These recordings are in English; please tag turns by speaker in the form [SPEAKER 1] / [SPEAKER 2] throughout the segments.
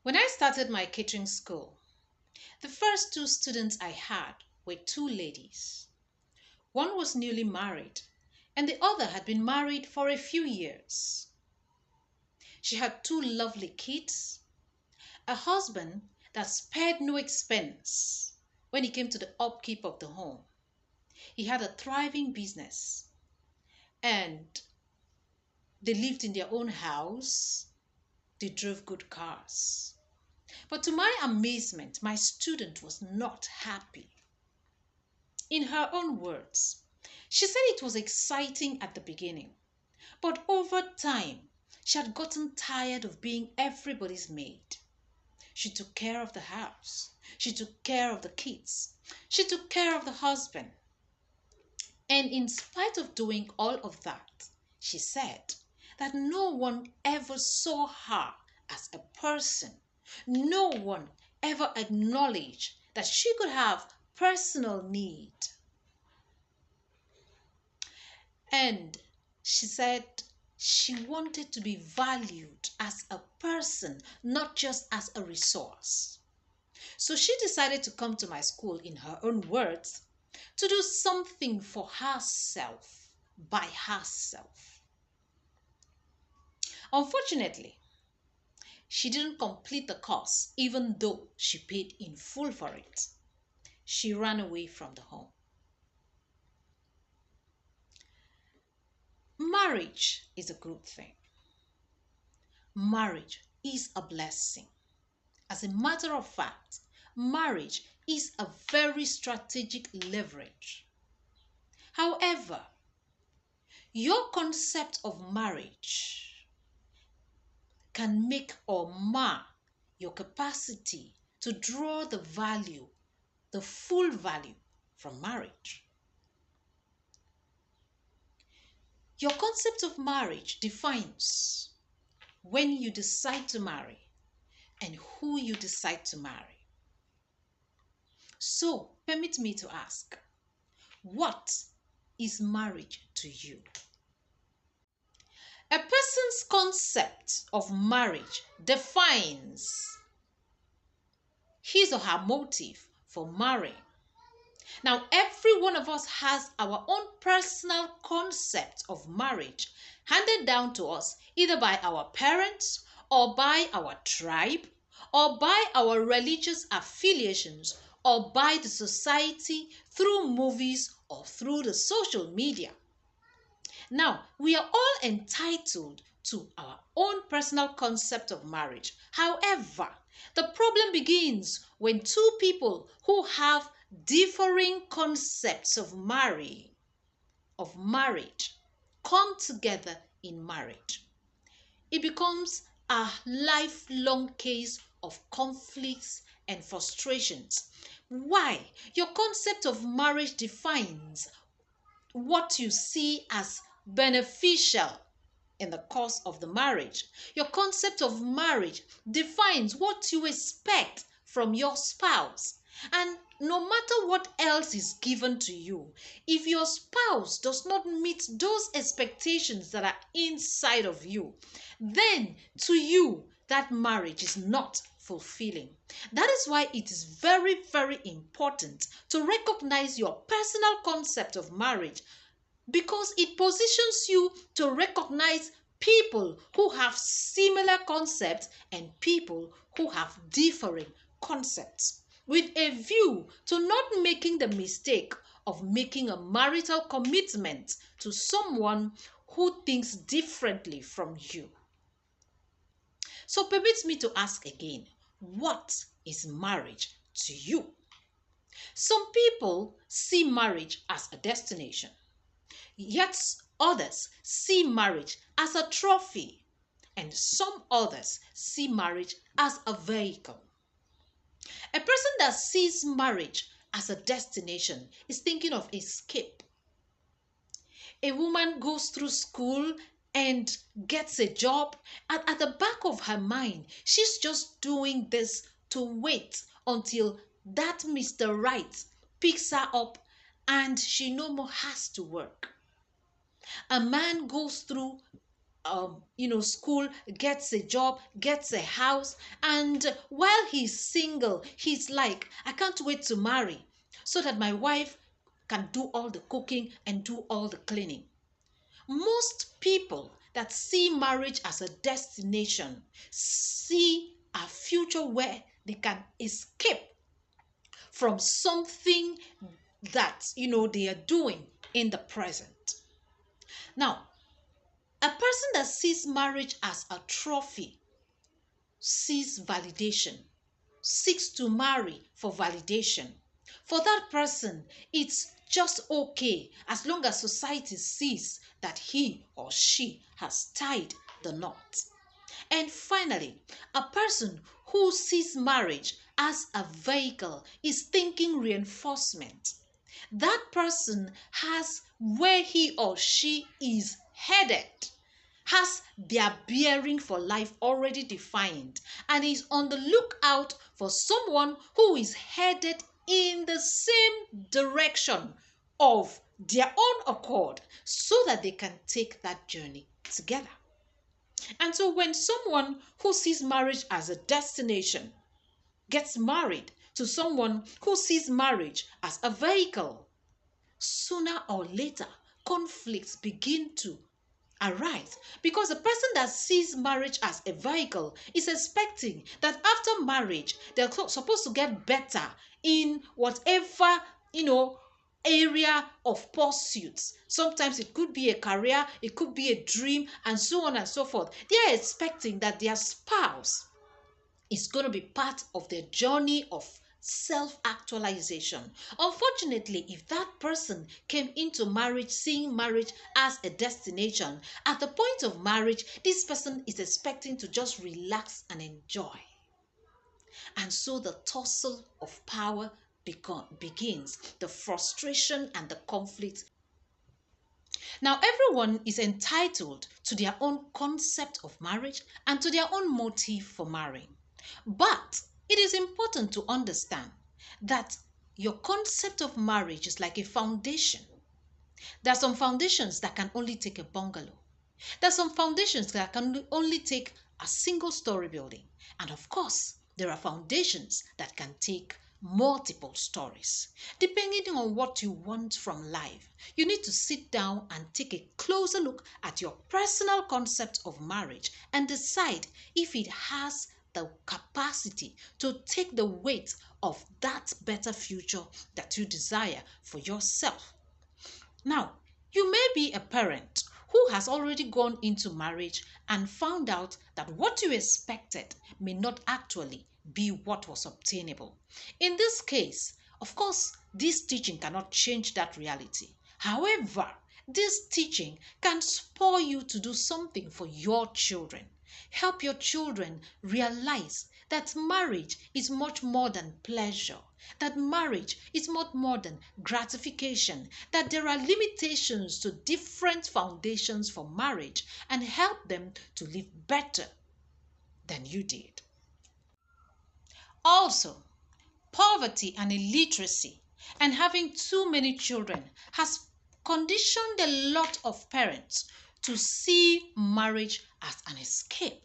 [SPEAKER 1] When I started my catering school, the first two students I had were two ladies. One was newly married, and the other had been married for a few years. She had two lovely kids, a husband that spared no expense when it came to the upkeep of the home. He had a thriving business, and they lived in their own house. They drove good cars. But to my amazement, my student was not happy. In her own words, she said it was exciting at the beginning, but over time, she had gotten tired of being everybody's maid. She took care of the house. She took care of the kids. She took care of the husband. And in spite of doing all of that, she said that no one ever saw her as a person. No one ever acknowledged that she could have personal need. And she said she wanted to be valued as a person, not just as a resource. So she decided to come to my school, in her own words, to do something for herself, by herself. Unfortunately, she didn't complete the course, even though she paid in full for it. She ran away from the home. Marriage is a good thing. Marriage is a blessing. As a matter of fact, marriage is a very strategic leverage. However, your concept of marriage can make or mar your capacity to draw the value, the full value from marriage. Your concept of marriage defines when you decide to marry and who you decide to marry. So, permit me to ask, what is marriage to you? A person's concept of marriage defines his or her motive for marrying. Now, every one of us has our own personal concept of marriage handed down to us either by our parents or by our tribe or by our religious affiliations or by the society through movies or through the social media. Now, we are all entitled to our own personal concept of marriage. However, the problem begins when two people who have differing concepts of marrying, of marriage, come together in marriage. It becomes a lifelong case of conflicts and frustrations. Why? Your concept of marriage defines what you see as beneficial in the course of the marriage. Your concept of marriage defines what you expect from your spouse. And no matter what else is given to you, if your spouse does not meet those expectations that are inside of you, then to you, that marriage is not fulfilling. That is why it is very, very important to recognize your personal concept of marriage, because it positions you to recognize people who have similar concepts and people who have differing concepts, with a view to not making the mistake of making a marital commitment to someone who thinks differently from you. So permit me to ask again, what is marriage to you? Some people see marriage as a destination, yet others see marriage as a trophy, and some others see marriage as a vehicle. A person that sees marriage as a destination is thinking of escape. A woman goes through school and gets a job, and at the back of her mind, she's just doing this to wait until that Mr. Right picks her up and she no more has to work. A man goes through school, gets a job, gets a house, and while he's single, he's like, I can't wait to marry so that my wife can do all the cooking and do all the cleaning. Most people that see marriage as a destination see a future where they can escape from something that they are doing in the present. Now, a person that sees marriage as a trophy seeks validation, seeks to marry for validation. For that person, it's just okay as long as society sees that he or she has tied the knot. And finally, a person who sees marriage as a vehicle is thinking reinforcement. That person has where he or she is headed, has their bearing for life already defined, and is on the lookout for someone who is headed in the same direction of their own accord so that they can take that journey together. And so when someone who sees marriage as a destination gets married to someone who sees marriage as a vehicle, sooner or later conflicts begin to arise, because the person that sees marriage as a vehicle is expecting that after marriage they're supposed to get better in whatever area of pursuits. Sometimes it could be a career, it could be a dream, and so on and so forth. They are expecting that their spouse is going to be part of their journey of self-actualization. Unfortunately, if that person came into marriage seeing marriage as a destination, at the point of marriage, this person is expecting to just relax and enjoy. And so the tussle of power begins, the frustration and the conflict. Now, everyone is entitled to their own concept of marriage and to their own motive for marrying. But it is important to understand that your concept of marriage is like a foundation. There are some foundations that can only take a bungalow. There are some foundations that can only take a single story building. And of course, there are foundations that can take multiple stories. Depending on what you want from life, you need to sit down and take a closer look at your personal concept of marriage and decide if it has the capacity to take the weight of that better future that you desire for yourself. Now, you may be a parent who has already gone into marriage and found out that what you expected may not actually be what was obtainable. In this case, of course, this teaching cannot change that reality. However, this teaching can spur you to do something for your children. Help your children realize that marriage is much more than pleasure, that marriage is much more than gratification, that there are limitations to different foundations for marriage, and help them to live better than you did. Also, poverty and illiteracy and having too many children has conditioned a lot of parents to see marriage as an escape.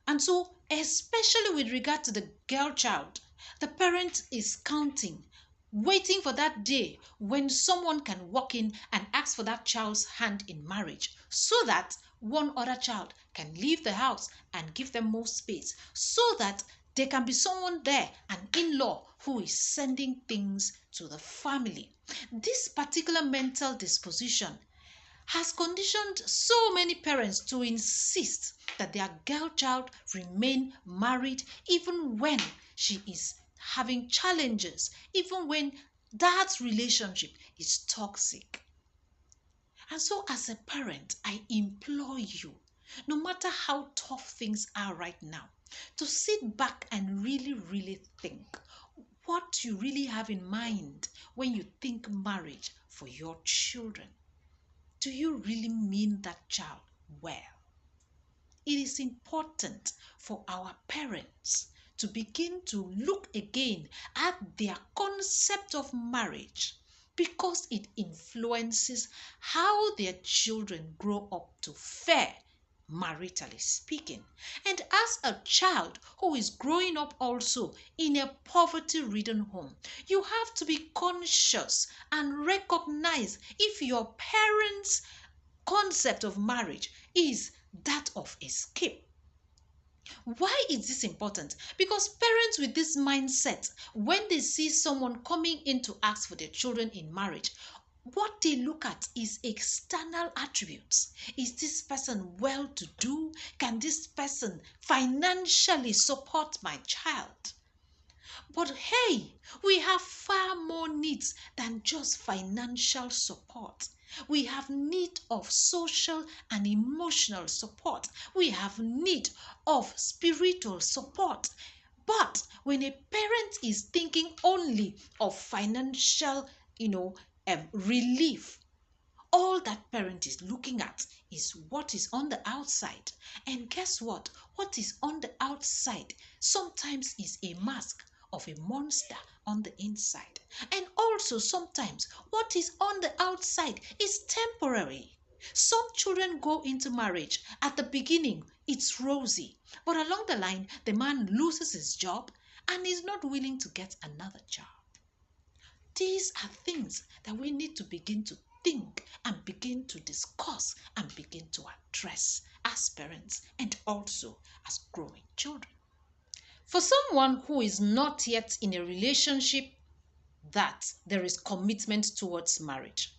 [SPEAKER 1] And so, especially with regard to the girl child, the parent is counting, waiting for that day when someone can walk in and ask for that child's hand in marriage so that one other child can leave the house and give them more space, so that there can be someone there, an in-law, who is sending things to the family. This particular mental disposition has conditioned so many parents to insist that their girl child remain married even when she is having challenges, even when that relationship is toxic. And so as a parent, I implore you, no matter how tough things are right now, to sit back and really think what you really have in mind when you think marriage for your children. Do you really mean that child well? It is important for our parents to begin to look again at their concept of marriage, because it influences how their children grow up to fare maritally speaking. And as a child who is growing up also in a poverty-ridden home, you have to be conscious and recognize if your parents' concept of marriage is that of escape. Why is this important? Because parents with this mindset, when they see someone coming in to ask for their children in marriage, what they look at is external attributes. Is this person well to do? Can this person financially support my child? But hey, we have far more needs than just financial support. We have need of social and emotional support. We have need of spiritual support. But when a parent is thinking only of financial, relief, all that parent is looking at is what is on the outside. And guess what? What is on the outside sometimes is a mask of a monster on the inside. And also sometimes what is on the outside is temporary. Some children go into marriage. At the beginning, it's rosy. But along the line, the man loses his job and is not willing to get another job. These are things that we need to begin to think and begin to discuss and begin to address as parents and also as growing children. For someone who is not yet in a relationship that there is commitment towards marriage,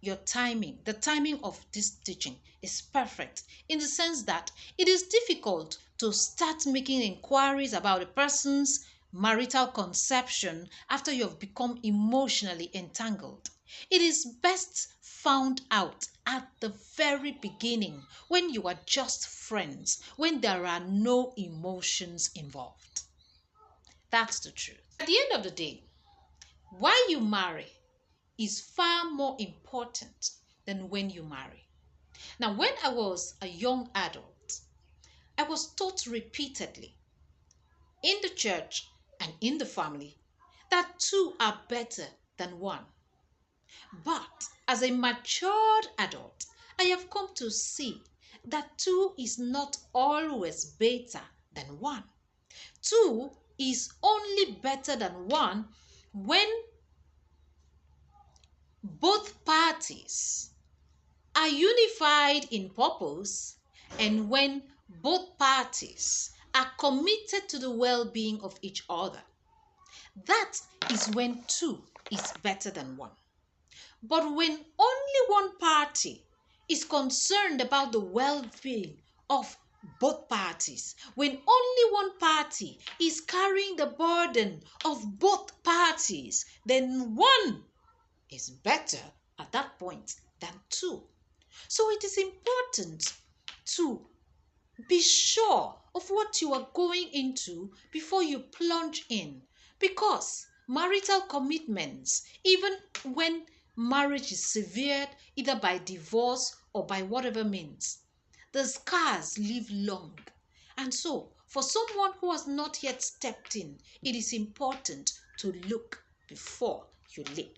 [SPEAKER 1] the timing of this teaching is perfect in the sense that it is difficult to start making inquiries about a person's marital conception after you have become emotionally entangled. It is best found out at the very beginning when you are just friends, when there are no emotions involved. That's the truth. At the end of the day, why you marry is far more important than when you marry. Now, when I was a young adult, I was taught repeatedly in the church and in the family that two are better than one. But as a matured adult, I have come to see that two is not always better than one. Two is only better than one when both parties are unified in purpose and when both parties are committed to the well-being of each other. That is when two is better than one. But when only one party is concerned about the well-being of both parties, when only one party is carrying the burden of both parties, then one is better at that point than two. So it is important to be sure of what you are going into before you plunge in, because marital commitments, even when marriage is severed either by divorce or by whatever means, the scars live long. And so for someone who has not yet stepped in, it is important to look before you leap.